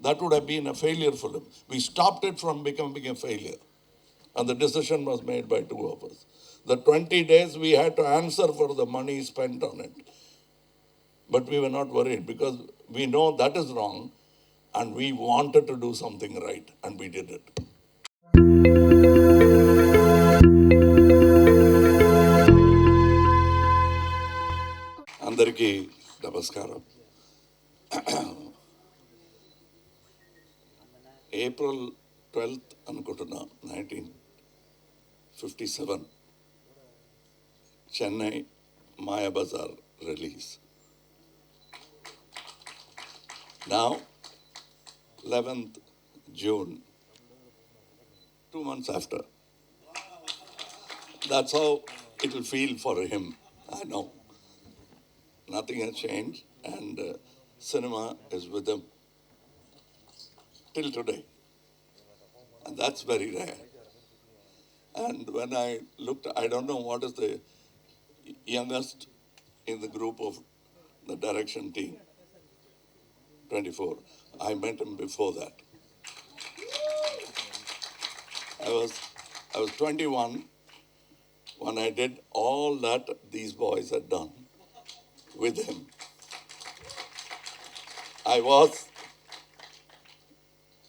that would have been a failure film. We stopped it from becoming a failure. And the decision was made by two of us. The 20 days we had to answer for the money spent on it. But we were not worried because we know that is wrong and we wanted to do something right and we did it. Andariki namaskaram. April 12th అనుకుంటున్నా 1957 Chennai Maya Bazaar release. Now 11th June, 2 months after. That's how it will feel for him. I know. Nothing has changed and cinema is with him till today. And that's very rare. And when I looked, I don't know what is the youngest in the group of the direction team, 24. I met him before that. I was 21 when I did all that these boys had done with him. I was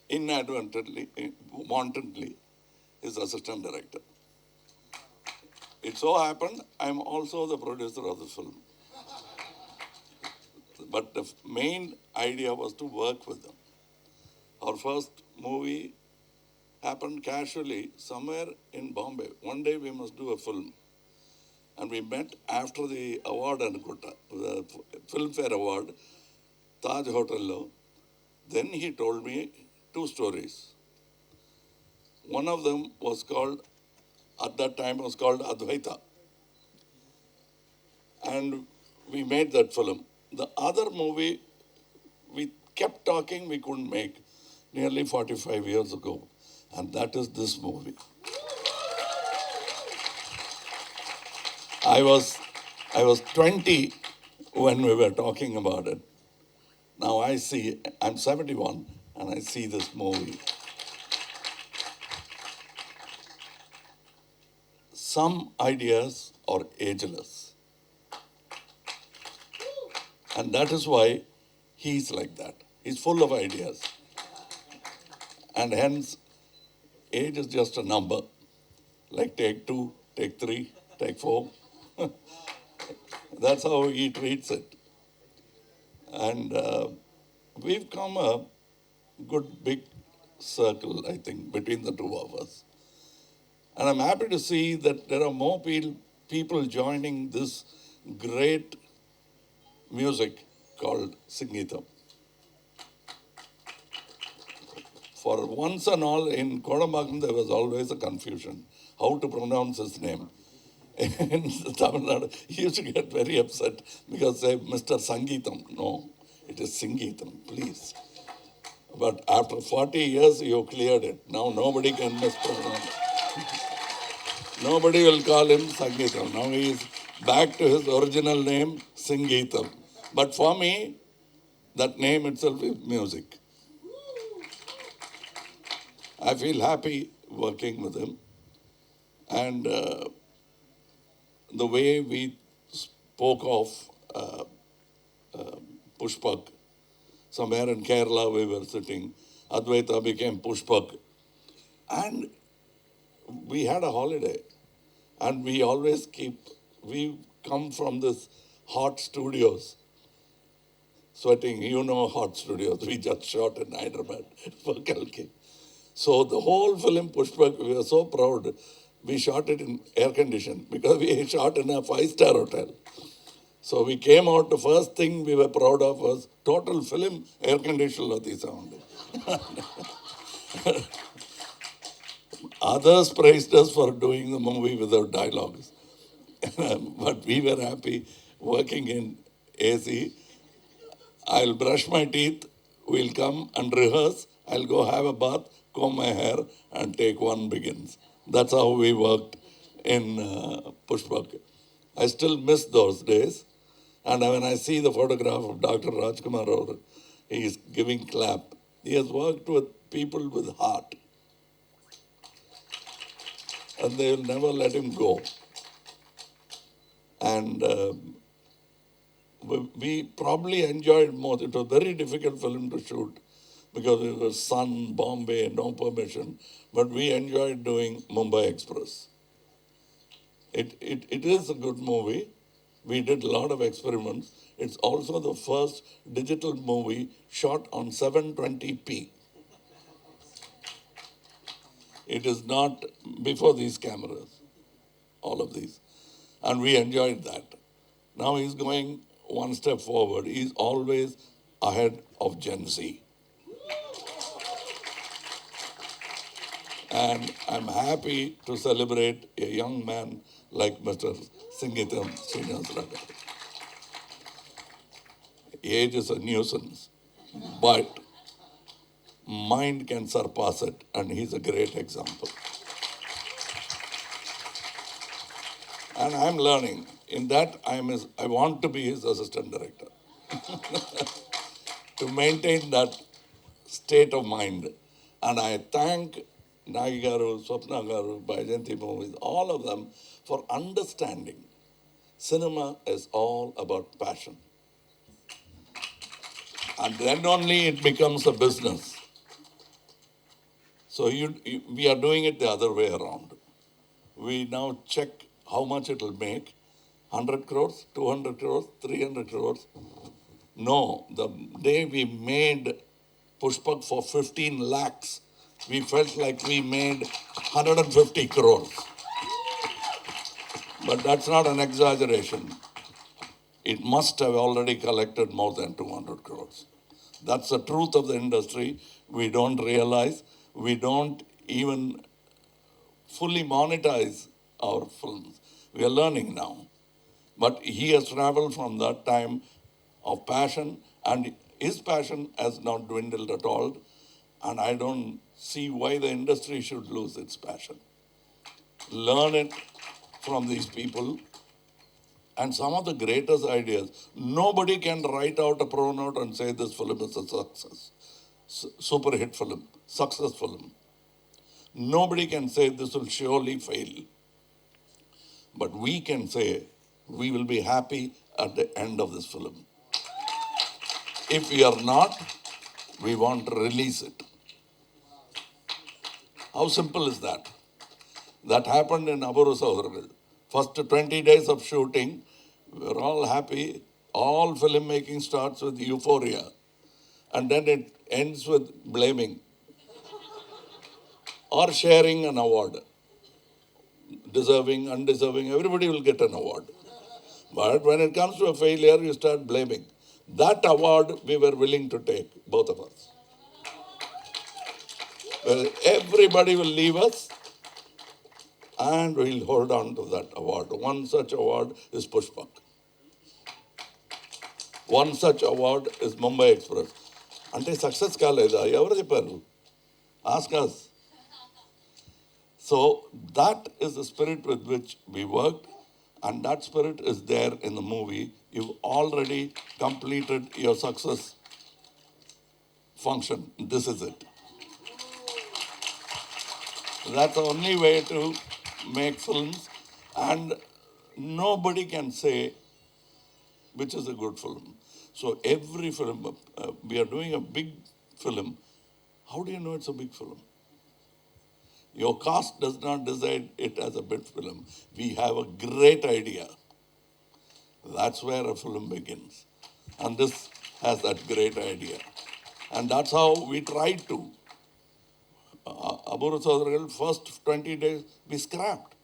inadvertently, wantonly, his assistant director. It so happened I'm also the producer of the film. But the main idea was to work with them. Our first movie happened casually somewhere in Bombay. One day we must do a film. And we met after the award and the Filmfare Award, Taj Hotel. Then he told me two stories. One of them was called, at that time was called Advaita. And we made that film. The other movie, we kept talking, we couldn't make nearly 45 years ago. And that is this movie. I was 20 when we were talking about it. Now I see, I'm 71 and I see this movie. Some ideas are ageless. And that is why he's like that. He's full of ideas. And hence, age is just a number. Like take 2, take 3, take 4. That's how he treats it. And we've come a good big circle, I think, between the two of us. And I'm happy to see that there are more people joining this great music called singeetham. For once and all, in Kodambakam, there was always a confusion how to pronounce his name. In Tamil Nadu, he used to get very upset because say, Mr. Sangeetham. No, it is singeetham, please. But after 40 years, you cleared it. Now nobody can mispronounce. Nobody will call him Sangeetham. Now he is back to his original name, SingGeetham. But for me, that name itself is music. I feel happy working with him. And the way we spoke of Pushpak, somewhere in Kerala we were sitting, Advaita became Pushpak. And we had a holiday. And we always we come from this hot studios, sweating, you know, hot studios. We just shot in Hyderabad for Kalki. So the whole film Pushpak, we were so proud. We shot it in air condition because we shot in a 5-star hotel. So we came out, the first thing we were proud of was total film air condition of the sound. Others praised us for doing the movie without dialogues. But we were happy working in AC. I'll brush my teeth, we'll come and rehearse, I'll go have a bath, comb my hair, and take one begins. That's how we worked in Pushpak. I still miss those days. And when I see the photograph of Dr. Rajkumar, he is giving clap He has worked with people with heart, and they will never let him go. And we probably enjoyed more. It was a very difficult film to shoot because it was sun, Bombay, no permission. But we enjoyed doing Mumbai Express. It is a good movie. We did a lot of experiments. It's also the first digital movie shot on 720p. It is not before these cameras, all of these. And we enjoyed that. Now he's going one step forward. He's always ahead of Gen Z. And I'm happy to celebrate a young man like Mr. SingGeetham, Srinivasa. Age is a nuisance, but mind can surpass it, and he's a great example. And I'm learning. In that, I want to be his assistant director to maintain that state of mind. And I thank Nagi Garu, Swapna Garu, Baijanti Movies, all of them for understanding. Cinema is all about passion. And then only it becomes a business. So we are doing it the other way around. We now check how much it will make. 100 crores, 200 crores, 300 crores. No, the day we made Pushpak for 15 lakhs, we felt like we made 150 crores. But that's not an exaggeration. It must have already collected more than 200 crores. That's the truth of the industry. We don't realize, we don't even fully monetize our films. We are learning now. But he has traveled from that time of passion, and his passion has not dwindled at all. And I don't see why the industry should lose its passion. Learn it from these people. And some of the greatest ideas, nobody can write out a pronote and say this film is a success, super hit film, success film. Nobody can say this will surely fail. But we can say we will be happy at the end of this film. If we are not, we want to release it. How simple is that? That happened in Aboorva. First 20 days of shooting, we're all happy. All filmmaking starts with euphoria. And then it ends with blaming or sharing an award. Deserving, undeserving, everybody will get an award. But when it comes to a failure, you start blaming. That award we were willing to take, both of us. Well, everybody will leave us and we'll hold on to that award. One such award is Pushpak. One such award is Mumbai Express. Ante success kaleda, evaru chepparu? Ask us. So that is the spirit with which we worked, and that spirit is there in the movie. You've already completed your success function. This is it. That's the only way to make films, and nobody can say which is a good film. So every film, we are doing a big film. How do you know it's a big film? Your cast does not decide it as a big film. We have a great idea. That's where a film begins. And this has that great idea. And that's how we tried to. Aboorva first 20 days, we scrapped.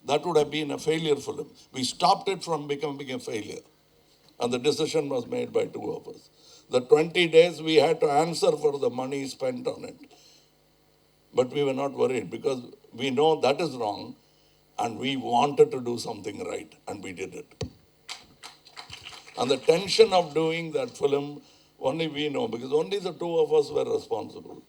That would have been a failure film. We stopped it from becoming a failure. And the decision was made by two of us. The 20 days we had to answer for the money spent on it. But we were not worried because we know that is wrong and we wanted to do something right and we did it. And the tension of doing that film, only we know because only the two of us were responsible.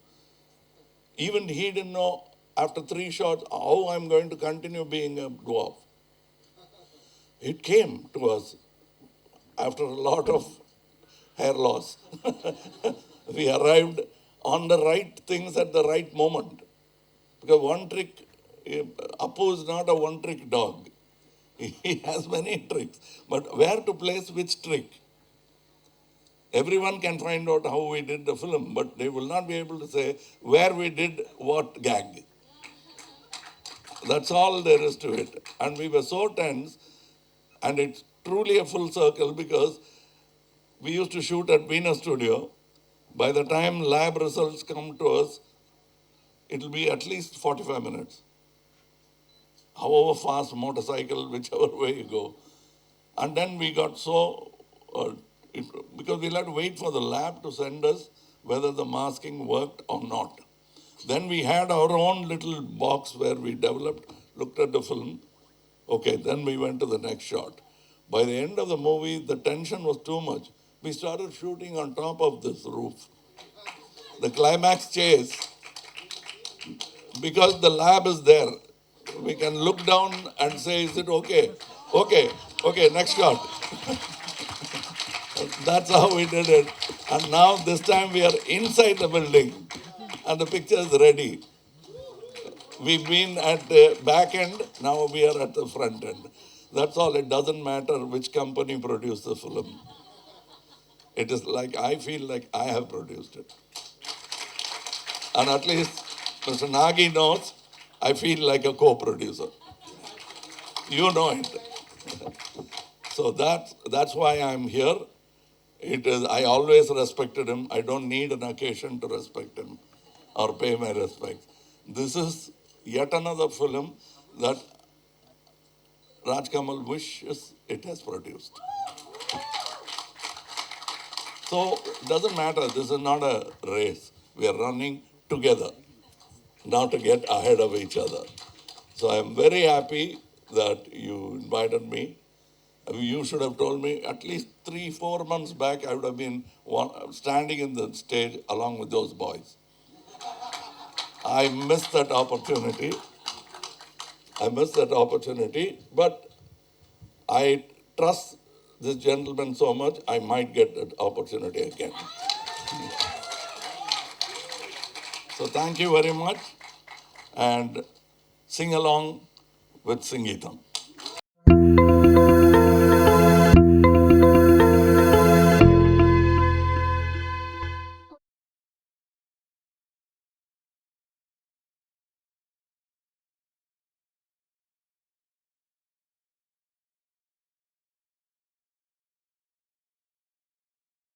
Even he didn't know after 3 shots how I'm going to continue being a dwarf. It came to us after a lot of hair loss. We arrived on the right things at the right moment. Because one trick, Apu is not a one-trick dog. He has many tricks. But where to place which trick? Everyone can find out how we did the film, but they will not be able to say where we did what gag. That's all there is to it. And we were so tense, and it's truly a full circle because we used to shoot at Venus Studio. By the time lab results come to us, it'll be at least 45 minutes. However fast motorcycle, whichever way you go. And then we got so, because we'll have to wait for the lab to send us whether the masking worked or not. Then we had our own little box where we developed, looked at the film. Okay, then we went to the next shot. By the end of the movie, the tension was too much. We started shooting on top of this roof. The climax chase, because the lab is there, we can look down and say, is it okay? Okay, next shot. That's how we did it. And now this time we are inside the building and the picture is ready. We've been at the back end, now we are at the front end. That's all. It doesn't matter which company produced the film. It is like, I feel like I have produced it. And at least Mr. Nagi knows I feel like a co-producer. You know it. So that's why I'm here. It is, I always respected him. I don't need an occasion to respect him or pay my respects. This is yet another film that Raj Kamal wishes it has produced. So it doesn't matter. This is not a race. We are running together, not to get ahead of each other. So I'm very happy that you invited me. You should have told me at least 3-4 months back, I would have been standing in the stage along with those boys. I missed that opportunity. But I trust this gentleman so much, I might get that opportunity again. So thank you very much, and sing along with SingGeetham.